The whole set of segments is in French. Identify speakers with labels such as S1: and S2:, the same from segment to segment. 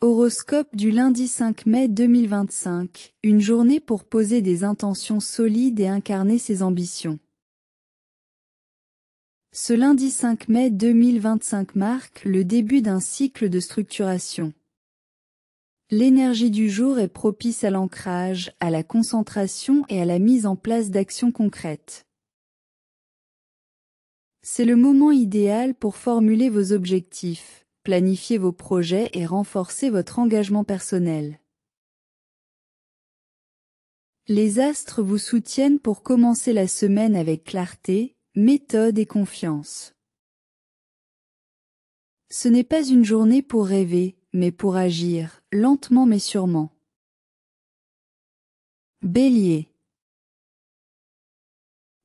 S1: Horoscope du lundi 5 mai 2025, une journée pour poser des intentions solides et incarner ses ambitions. Ce lundi 5 mai 2025 marque le début d'un cycle de structuration. L'énergie du jour est propice à l'ancrage, à la concentration et à la mise en place d'actions concrètes. C'est le moment idéal pour formuler vos objectifs, planifier vos projets et renforcer votre engagement personnel. Les astres vous soutiennent pour commencer la semaine avec clarté, méthode et confiance. Ce n'est pas une journée pour rêver, mais pour agir, lentement mais sûrement. Bélier.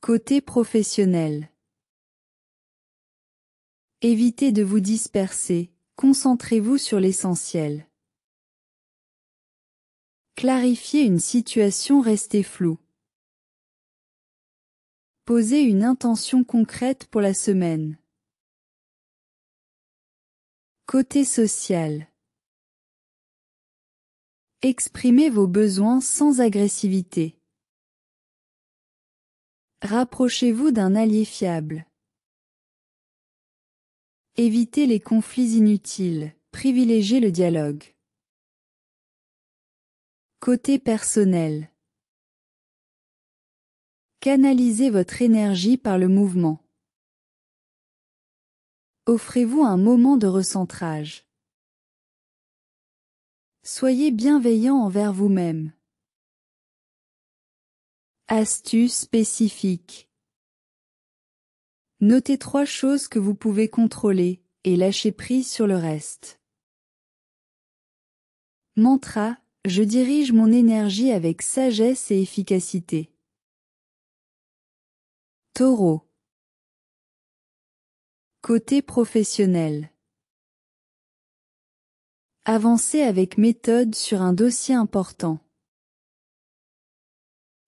S1: Côté professionnel. Évitez de vous disperser, concentrez-vous sur l'essentiel. Clarifiez une situation restée floue. Posez une intention concrète pour la semaine. Côté social. Exprimez vos besoins sans agressivité. Rapprochez-vous d'un allié fiable. Évitez les conflits inutiles, privilégiez le dialogue. Côté personnel. Canalisez votre énergie par le mouvement. Offrez-vous un moment de recentrage. Soyez bienveillant envers vous-même. Astuces spécifiques. Notez 3 choses que vous pouvez contrôler, et lâchez prise sur le reste. Mantra, je dirige mon énergie avec sagesse et efficacité. Taureau. Côté professionnel. Avancez avec méthode sur un dossier important.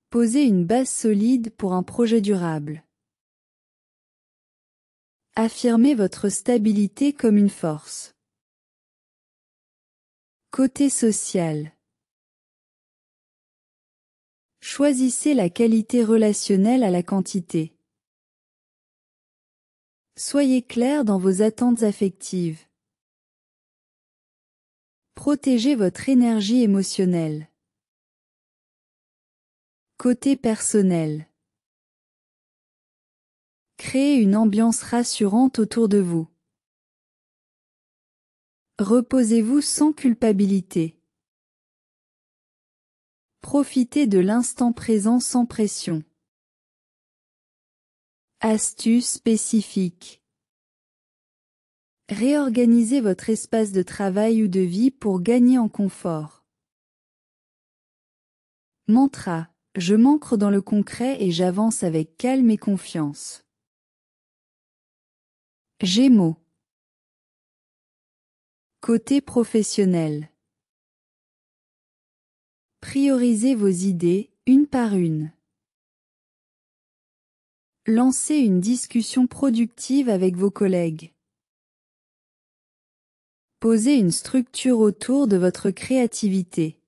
S1: Posez une base solide pour un projet durable. Affirmez votre stabilité comme une force. Côté social. Choisissez la qualité relationnelle à la quantité. Soyez clair dans vos attentes affectives. Protégez votre énergie émotionnelle. Côté personnel. Créez une ambiance rassurante autour de vous. Reposez-vous sans culpabilité. Profitez de l'instant présent sans pression. Astuces spécifiques. Réorganisez votre espace de travail ou de vie pour gagner en confort. Mantra, je m'ancre dans le concret et j'avance avec calme et confiance. Gémeaux. Côté professionnel. Priorisez vos idées, une par une. Lancez une discussion productive avec vos collègues. Posez une structure autour de votre créativité.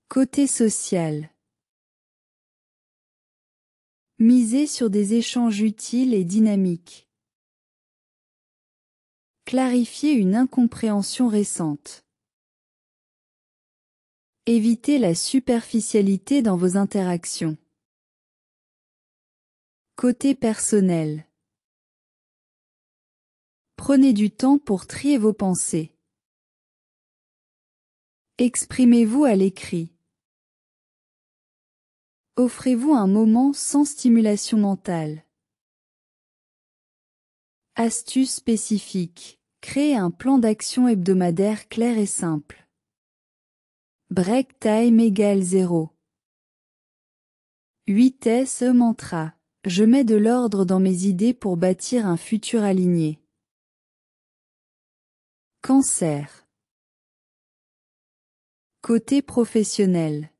S1: Côté social. Misez sur des échanges utiles et dynamiques. Clarifiez une incompréhension récente. Évitez la superficialité dans vos interactions. Côté personnel. Prenez du temps pour trier vos pensées. Exprimez-vous à l'écrit. Offrez-vous un moment sans stimulation mentale. Astuces spécifiques. Créez un plan d'action hebdomadaire clair et simple. Break time égale 0. 8S mantra. Je mets de l'ordre dans mes idées pour bâtir un futur aligné. Cancer. Côté professionnel.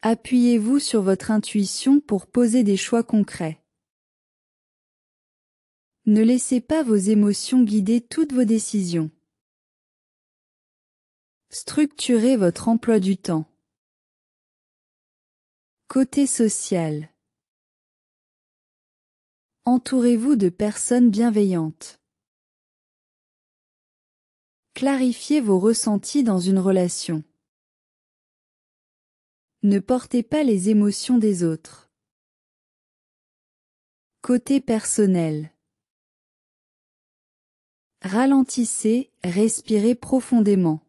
S1: Appuyez-vous sur votre intuition pour poser des choix concrets. Ne laissez pas vos émotions guider toutes vos décisions. Structurez votre emploi du temps. Côté social. Entourez-vous de personnes bienveillantes. Clarifiez vos ressentis dans une relation. Ne portez pas les émotions des autres. Côté personnel. Ralentissez, respirez profondément.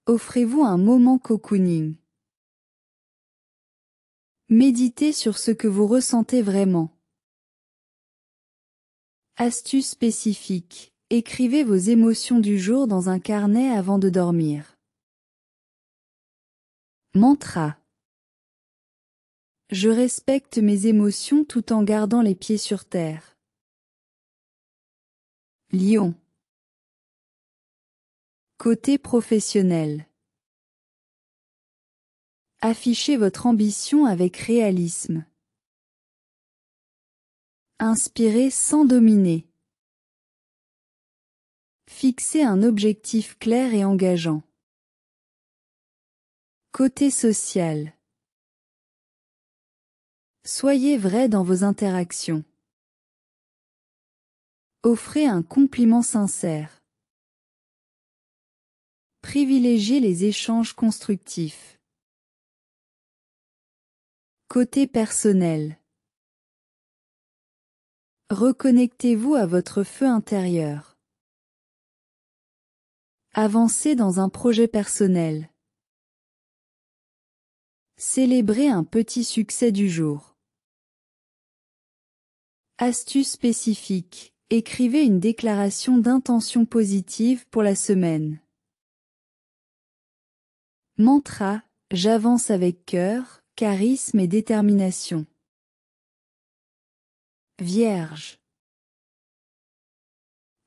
S1: Offrez-vous un moment cocooning. Méditez sur ce que vous ressentez vraiment. Astuce spécifique. Écrivez vos émotions du jour dans un carnet avant de dormir. Mantra. Je respecte mes émotions tout en gardant les pieds sur terre. Lion. Côté professionnel. Affichez votre ambition avec réalisme. Inspirez sans dominer. Fixez un objectif clair et engageant. Côté social. Soyez vrai dans vos interactions. Offrez un compliment sincère. Privilégiez les échanges constructifs. Côté personnel. Reconnectez-vous à votre feu intérieur. Avancez dans un projet personnel. Célébrez un petit succès du jour. Astuce spécifique. Écrivez une déclaration d'intention positive pour la semaine. Mantra. J'avance avec cœur, charisme et détermination. Vierge.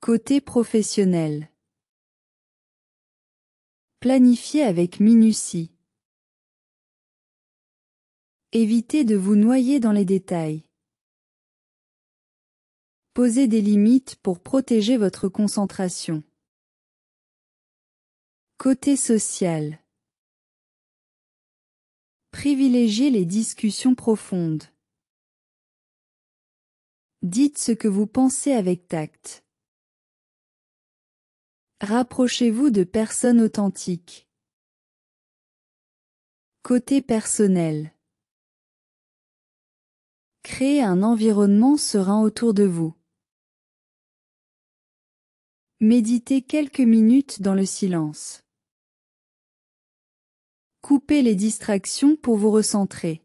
S1: Côté professionnel. Planifiez avec minutie. Évitez de vous noyer dans les détails. Posez des limites pour protéger votre concentration. Côté social. Privilégiez les discussions profondes. Dites ce que vous pensez avec tact. Rapprochez-vous de personnes authentiques. Côté personnel. Créez un environnement serein autour de vous. Méditez quelques minutes dans le silence. Coupez les distractions pour vous recentrer.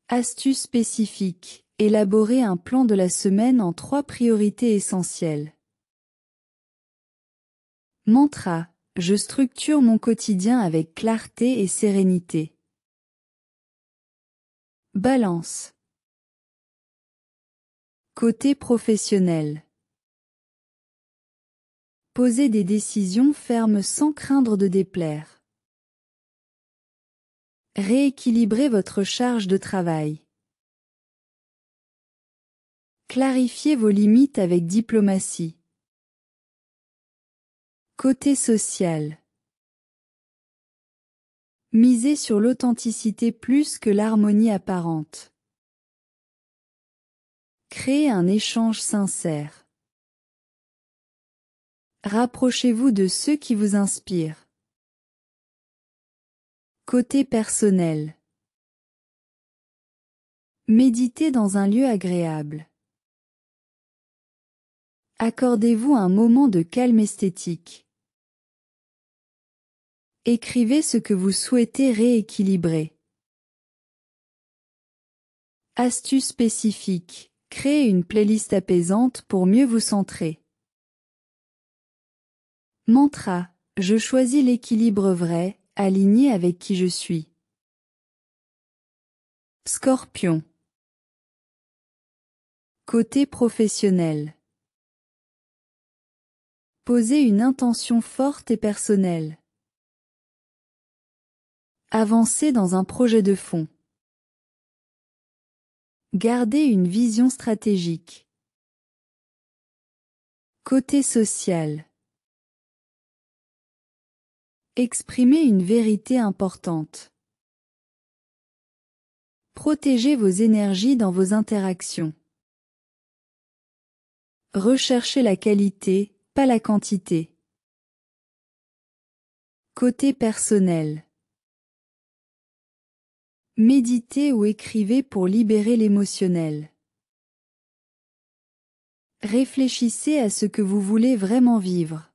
S1: Astuce spécifique. Élaborez un plan de la semaine en 3 priorités essentielles. Mantra. Je structure mon quotidien avec clarté et sérénité. Balance. Côté professionnel. Posez des décisions fermes sans craindre de déplaire. Rééquilibrez votre charge de travail. Clarifiez vos limites avec diplomatie. Côté social. Misez sur l'authenticité plus que l'harmonie apparente. Créez un échange sincère. Rapprochez-vous de ceux qui vous inspirent. Côté personnel. Méditez dans un lieu agréable. Accordez-vous un moment de calme esthétique. Écrivez ce que vous souhaitez rééquilibrer. Astuce spécifique. Créez une playlist apaisante pour mieux vous centrer. Mantra. Je choisis l'équilibre vrai, aligné avec qui je suis. Scorpion. Côté professionnel. Posez une intention forte et personnelle. Avancez dans un projet de fond. Gardez une vision stratégique. Côté social. Exprimez une vérité importante. Protégez vos énergies dans vos interactions. Recherchez la qualité, pas la quantité. Côté personnel. Méditez ou écrivez pour libérer l'émotionnel. Réfléchissez à ce que vous voulez vraiment vivre.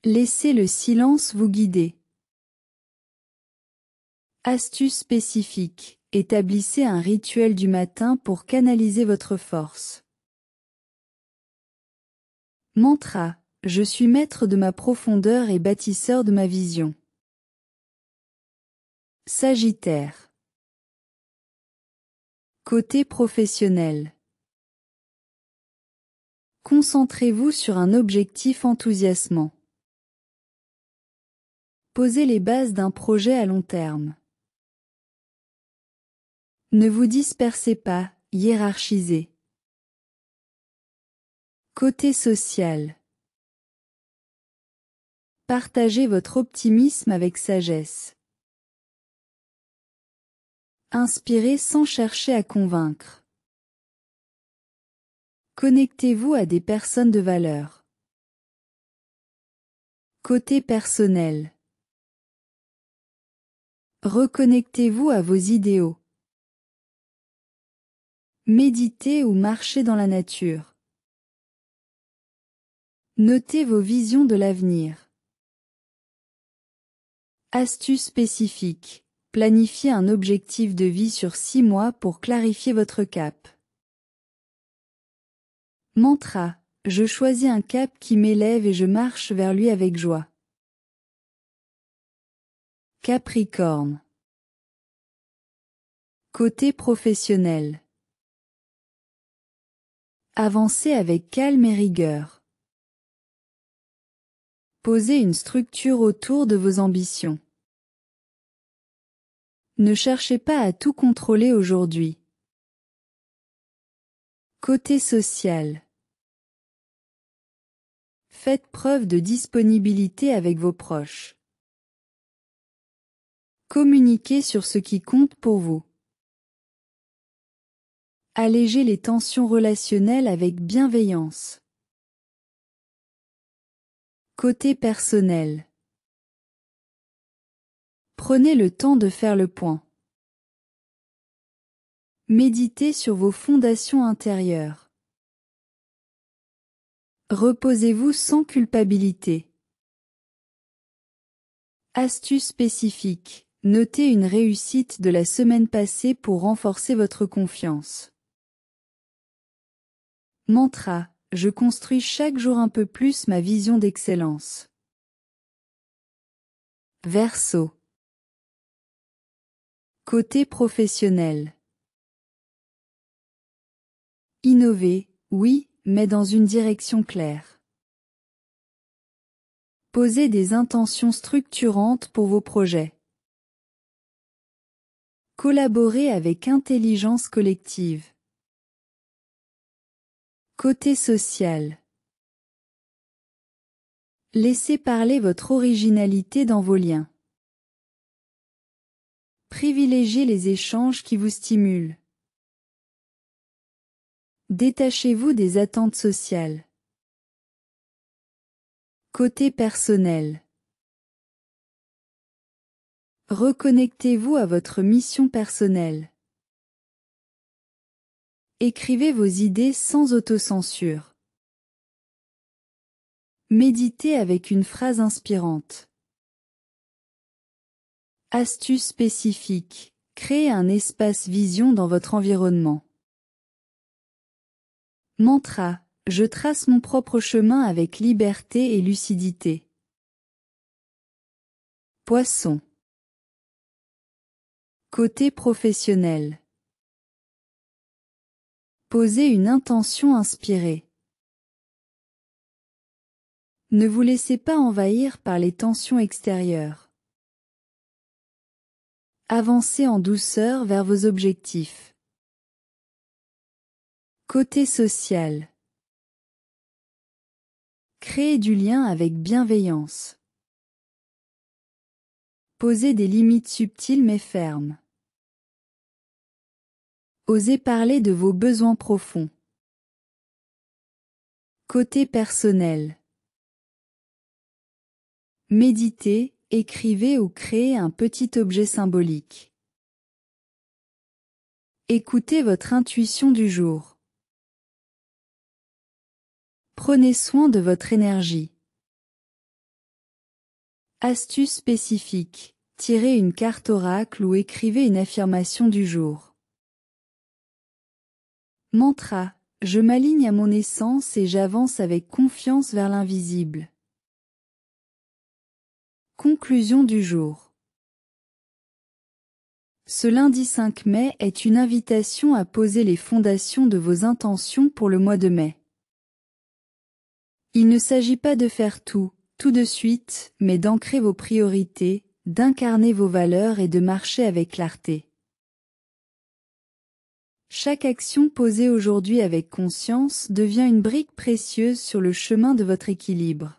S1: Laissez le silence vous guider. Astuce spécifique. Établissez un rituel du matin pour canaliser votre force. Mantra. Je suis maître de ma profondeur et bâtisseur de ma vision. Sagittaire. Côté professionnel. Concentrez-vous sur un objectif enthousiasmant. Posez les bases d'un projet à long terme. Ne vous dispersez pas, hiérarchisez. Côté social. Partagez votre optimisme avec sagesse. Inspirez sans chercher à convaincre. Connectez-vous à des personnes de valeur. Côté personnel. Reconnectez-vous à vos idéaux. Méditez ou marchez dans la nature. Notez vos visions de l'avenir. Astuce spécifique. Planifiez un objectif de vie sur 6 mois pour clarifier votre cap. Mantra. Je choisis un cap qui m'élève et je marche vers lui avec joie. Capricorne. Côté professionnel. Avancez avec calme et rigueur. Posez une structure autour de vos ambitions. Ne cherchez pas à tout contrôler aujourd'hui. Côté social. Faites preuve de disponibilité avec vos proches. Communiquez sur ce qui compte pour vous. Allégez les tensions relationnelles avec bienveillance. Côté personnel. Prenez le temps de faire le point. Méditez sur vos fondations intérieures. Reposez-vous sans culpabilité. Astuce spécifique. Notez une réussite de la semaine passée pour renforcer votre confiance. Mantra. Je construis chaque jour un peu plus ma vision d'excellence. Verseau. Côté professionnel. Innover, oui, mais dans une direction claire. Posez des intentions structurantes pour vos projets. Collaborez avec intelligence collective. Côté social. Laissez parler votre originalité dans vos liens. Privilégiez les échanges qui vous stimulent. Détachez-vous des attentes sociales. Côté personnel. Reconnectez-vous à votre mission personnelle. Écrivez vos idées sans autocensure. Méditez avec une phrase inspirante. Astuce spécifique. Créez un espace vision dans votre environnement. Mantra. Je trace mon propre chemin avec liberté et lucidité. Poisson. Côté professionnel. Posez une intention inspirée. Ne vous laissez pas envahir par les tensions extérieures. Avancez en douceur vers vos objectifs. Côté social. Créez du lien avec bienveillance. Posez des limites subtiles mais fermes. Osez parler de vos besoins profonds. Côté personnel. Méditez, écrivez ou créez un petit objet symbolique. Écoutez votre intuition du jour. Prenez soin de votre énergie. Astuce spécifique. Tirez une carte oracle ou écrivez une affirmation du jour. Mantra. Je m'aligne à mon essence et j'avance avec confiance vers l'invisible. Conclusion du jour. Ce lundi 5 mai est une invitation à poser les fondations de vos intentions pour le mois de mai. Il ne s'agit pas de faire tout de suite, mais d'ancrer vos priorités, d'incarner vos valeurs et de marcher avec clarté. Chaque action posée aujourd'hui avec conscience devient une brique précieuse sur le chemin de votre équilibre.